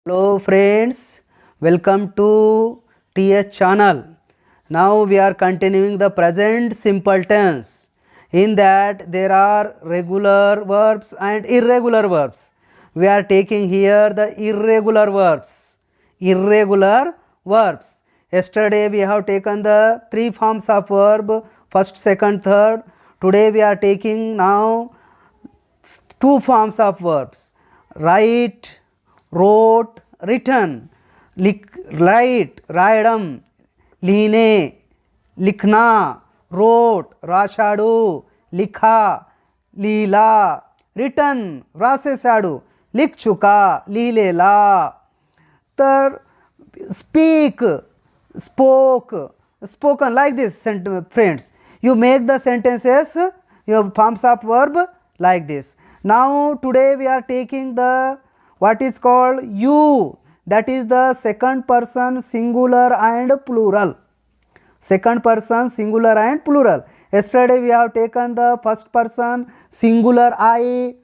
Hello friends, welcome to TH channel. Now we are continuing the present simple tense. In that there are regular verbs and irregular verbs. We are taking here the irregular verbs. Irregular verbs. Yesterday we have taken the three forms of verb, first, second, third. Today we are taking now two forms of verbs: write, wrote, written. Write, रायडम, लिहिणे, लिखना, wrote, राशाडू, लिखा, लिहिला, written, व्रासेसाडू, लिख चुका, लिहिलेला. तर speak, spoke, spoken, like this friends. You make the sentences, your forms of verb like this. Now today we are taking the what is called you, that is the second person singular and plural. Second person singular and plural. Yesterday we have taken the first person singular I,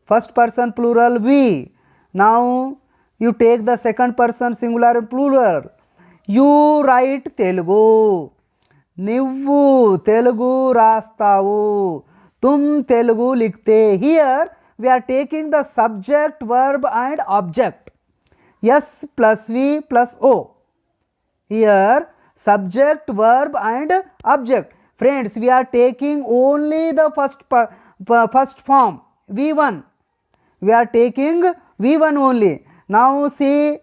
first person plural we. Now you take the second person singular and plural. You write Telugu, నువ్వు తెలుగు రాస్తావు, तुम तेलुगु लिखते. Here we are taking the subject, verb and object. S plus V plus O. Here subject, verb and object. Friends, we are taking only the first form V1. We are taking V1 only. Now see,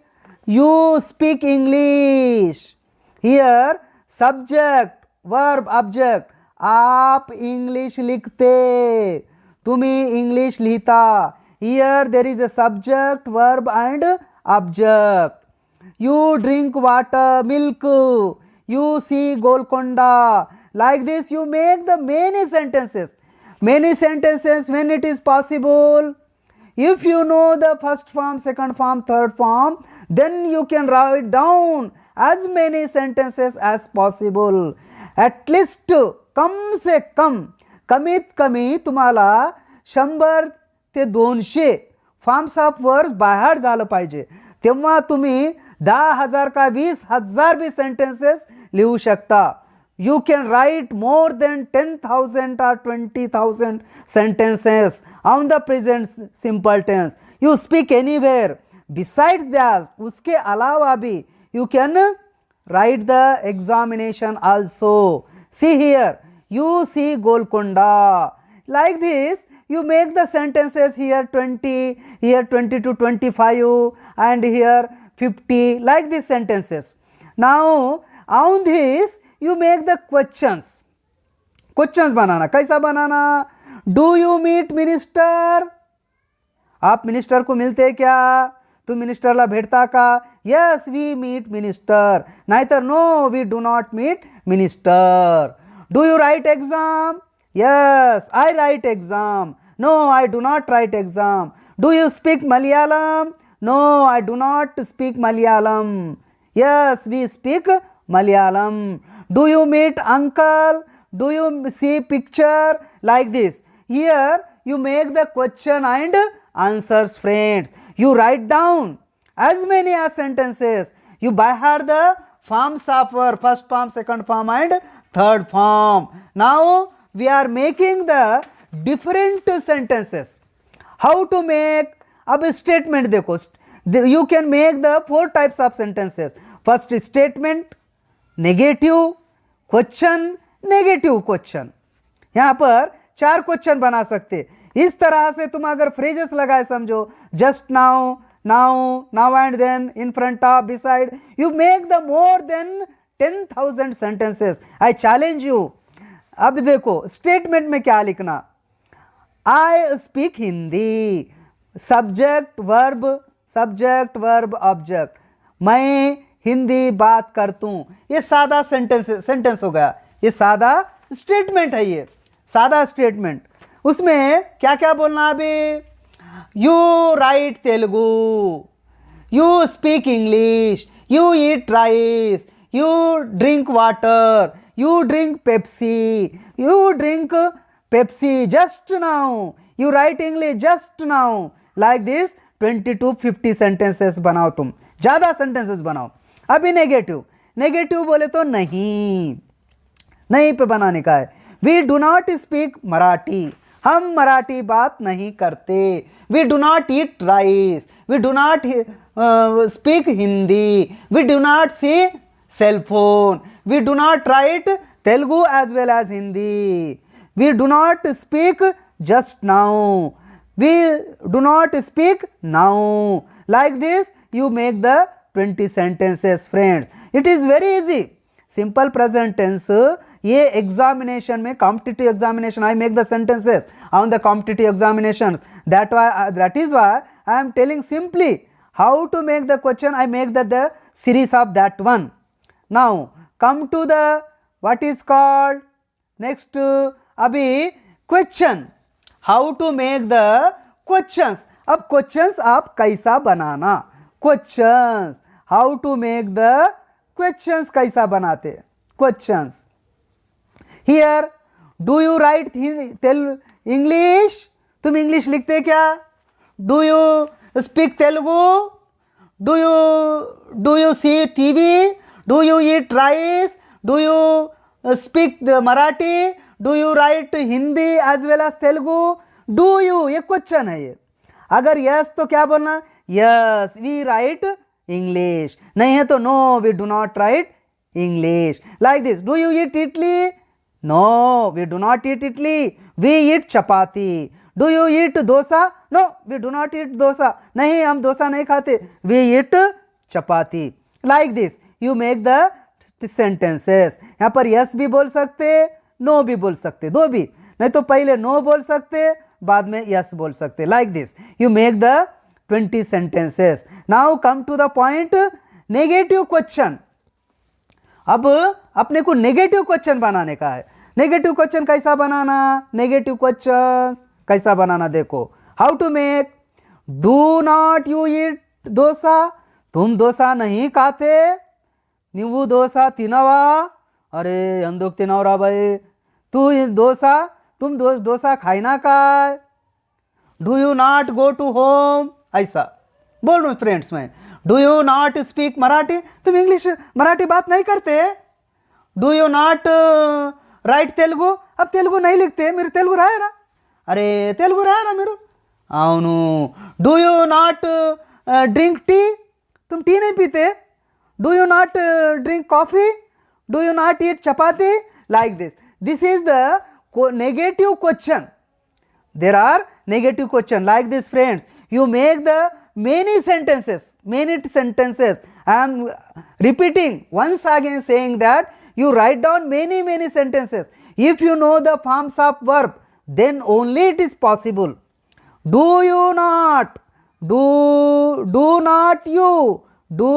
you speak English. Here subject, verb, object. आप English लिखते, तुम्ही English लिहिता. Here there is a subject, verb and object. You drink water, milk. You see Golconda. Like this you make the many sentences. Many sentences when it is possible. If you know the first form, second form, third form, then you can write down as many sentences as possible. At least कम से कम, कमीत कमी तुम्हाला 100 ते 200 forms of words बाहेर झालं पाहिजे. तेव्हा तुम्ही 10,000 का 20,000 भी सेंटेंसेस लिहू शकता. You can write more than 10,000 or 20,000 sentences on the present simple tense. You speak anywhere. Besides that, उसके अलावा भी you can write the examination also. See here, you see Golconda. Like this, you make the sentences here 20, here 20 to 25, and here 50, like these sentences. Now, on this, you make the questions. Questions बनाना, कैसा बनाना? Do you meet minister? आप minister को मिलते क्या? तुम मिनिस्टरला भेटता का? Yes, we meet minister. नाहीतर no, we do not meet minister. Do you write exam? Yes, I write exam. No, I do not write exam. Do you speak Malayalam? No, I do not speak Malayalam. Yes, we speak Malayalam. Do you meet uncle? Do you see picture? Like this. Here you make the question and answers, friends. You write down as many as sentences. You by heart the forms of verb, first form, second form and third form. Now we are making the different sentences. How to make? अब statement देखो, you can make the 4 types of sentences. First statement, negative, question, negative question. यहाँ पर 4 question बना सकते. इस तरह से तुम अगर फ्रेजेस लगाए समझो, just now, now, now and then, in front of, beside, you make the more than 10,000 sentences. I challenge you. अब देखो स्टेटमेंट में क्या लिखना? I speak Hindi. Subject verb object. मैं हिंदी बात करता हूँ. ये सादा सेंटेंस हो गया. ये सादा स्टेटमेंट है. ये सादा स्टेटमेंट. उसमें क्या क्या बोलना? अभी you right Telugu, you speak English, you eat rice, you drink water, you drink Pepsi, you drink Pepsi just now, you write English just now. Like this 20 to 50 sentences बनाओ, तुम ज़्यादा सेंटेंसेस बनाओ। अभी नेगेटिव, नेगेटिव बोले तो नहीं, नहीं पे बनाने का है। We do not speak Marathi, हम मराठी बात नहीं करते। We do not eat rice, we do not speak Hindi, we do not see cell phone, we do not write Telugu as well as Hindi, we do not speak just now, we do not speak now. Like this you make the 20 sentences friends. It is very easy. Simple present tense, ये examination में, competitive examination, I make the sentences on the competitive examinations. That is why I am telling simply how to make the question. I make the series of that one. Now come to the what is called next अभी question. How to make the questions. अब questions आप कैसा बनाना, questions, how to make the questions, कैसा बनाते questions. Here do you write English, तुम English लिखते क्या? Do you speak Telugu, do you see TV, do you eat rice, do you speak Marathi, do you write Hindi as well as Telugu, do you, ये question है ये। अगर yes तो क्या बोलना? यस वी राइट इंग्लिश, नहीं है तो no we do not write English. Like this, do you eat idli? No we do not eat idli, we eat chapati. Do you eat dosa? No we do not eat dosa, नहीं हम डोसा नहीं खाते, we eat chapati. Like this you make the sentences. यहाँ पर yes भी बोल सकते, no भी बोल सकते, दो भी, नहीं तो पहले नो बोल सकते, बाद में यस बोल सकते। Like this you make the 20 sentences. Now come to the point, negative question. अब अपने को नेगेटिव क्वेश्चन बनाने का है। नेगेटिव क्वेश्चन कैसा बनाना, नेगेटिव क्वेश्चन कैसा बनाना देखो। How to make, do not you eat dosa, तुम डोसा नहीं खाते, नींबू डोसा तिनवा, अरे अंदोक तिनवरा भाई, तू डोसा, तुम डोसा खाइना काय, do you not go to home, ऐसा बोल रहा हूँ फ्रेंड्स मैं। Do you not speak Marathi, तुम इंग्लिश मराठी बात नहीं करते। Do you not write Telugu, अब तेलुगु नहीं लिखते, मेरे तेलुगु रायरा, अरे तेलुगु रायरा मेरू అవును। Do you not drink tea, तुम टी नहीं पीते। Do you not drink coffee, do you not eat chapati. Like this is the negative question. There are negative question like this friends. You make the many sentences. I am repeating once again saying that you write down many sentences. If you know the forms of verb, then only it is possible. Do you not, do not you, do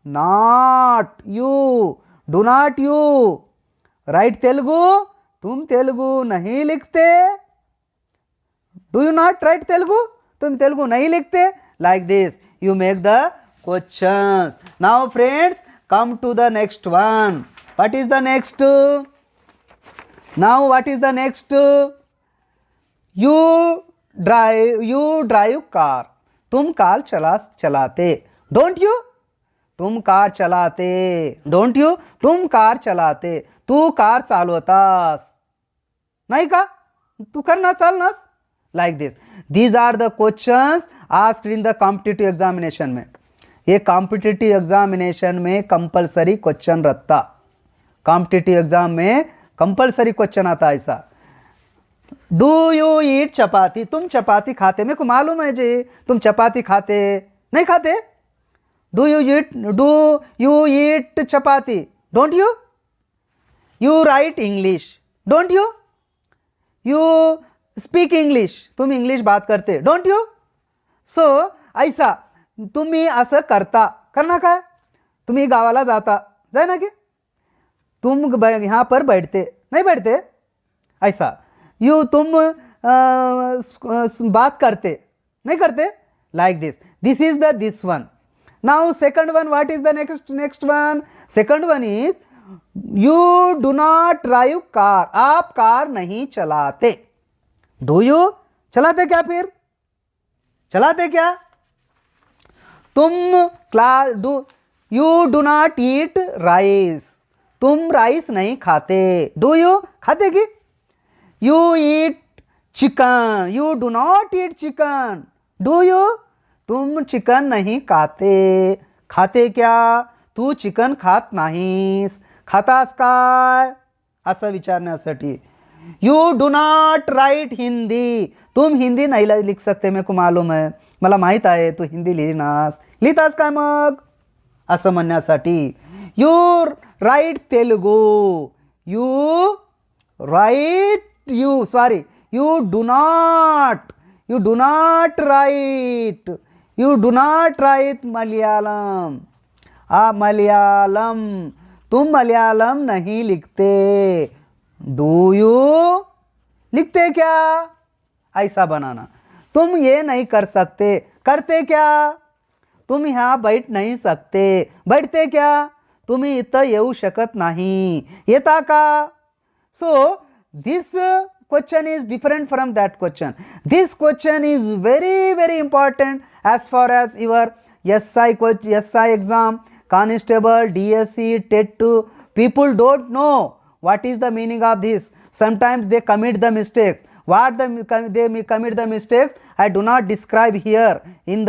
not you, do not you write Telugu, तुम तेलुगु नहीं लिखते। Do you not write Telugu, तुम तेलुगु नहीं लिखते। Like this you make the questions. Now friends come to the next one. What is the next? Now what is the next? You drive car, तुम car चलाते। Don't you, तुम car चलाते। Don't you, तुम car चलाते। तू car चालवतास, नाही का, तू करना चालनास। Like this, these are the questions asked in the competitive examination में। ये कॉम्पिटिटिव एग्जामिनेशन में कंपलसरी क्वेश्चन रहता, कॉम्पिटिटिव एग्जाम में कंपलसरी क्वेश्चन आता ऐसा। डू यू ईट चपाती, तुम चपाती खाते, मेरे को मालूम है जी तुम चपाती खाते, नहीं खाते। Do you eat chapati, don't you, you write English, don't you, you speak English, तुम इंग्लिश बात करते, डोंट यू। सो ऐसा तुम्ही असं करता, करना काय, तुम्ही गावाला जाता, जाए ना, कि तुम यहाँ पर बैठते, नहीं बैठते, ऐसा। तुम बात करते, नहीं करते। Like this is the this one. Now second one, what is the next one? Second one is you do not drive car, आप कार नहीं चलाते। डू यू, चलाते क्या, फिर चलाते क्या? तुम class you do not eat rice. तुम राइस नहीं खाते. Do you? खाते की? You eat chicken. You do not eat chicken. Do you? तुम चिकन नहीं खाते. खाते क्या? तू चिकन खात नाहीस. खातास काय? असं विचारण्यासाठी. You do not write Hindi. तुम हिंदी नाही लिख सकते. मेरे को मालूम है. मला माहीत आहे तू हिंदी लिहिनास. लिहितास काय मग? असं म्हणण्यासाठी. You write Telugu. You write you do not write Malayalam. Malayalam. तुम मलयालम नहीं लिखते. Do you? लिखते क्या? ऐसा बनाना. तुम ये नहीं कर सकते. करते क्या? तुम यहाँ बैठ नहीं सकते. बैठते क्या? तुम्ही इथं येऊ शकत नाही. येता का? So this question is different from that question. This question is very very important as far as your SI exam, constable, DSC, TET 2. People don't know what is the meaning of this. Sometimes they commit the mistakes. What they commit the mistakes, I do not describe here in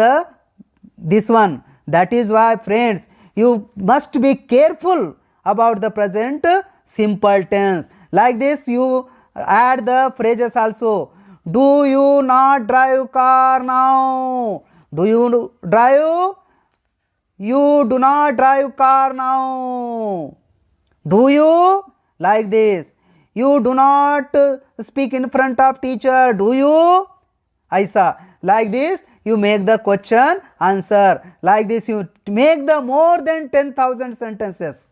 this one. That is why, friends, you must be careful about the present simple tense. Like this, you add the phrases also. Do you not drive car now? Do you drive? You do not drive car now. Do you? Like this. You do not speak in front of teacher. Do you? Aisa. Like this, you make the question answer. Like this, you make the more than 10,000 sentences.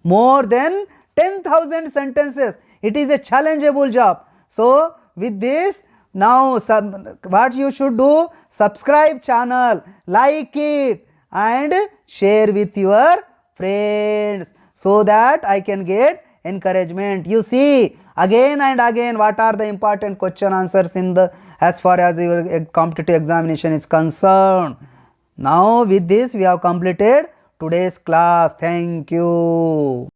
More than 10,000 sentences. It is a challengeable job. So with this, now what you should do, subscribe channel, like it and share with your friends so that I can get encouragement. You see again and again what are the important question answers in the as far as your competitive examination is concerned. Now with this we have completed today's class. Thank you.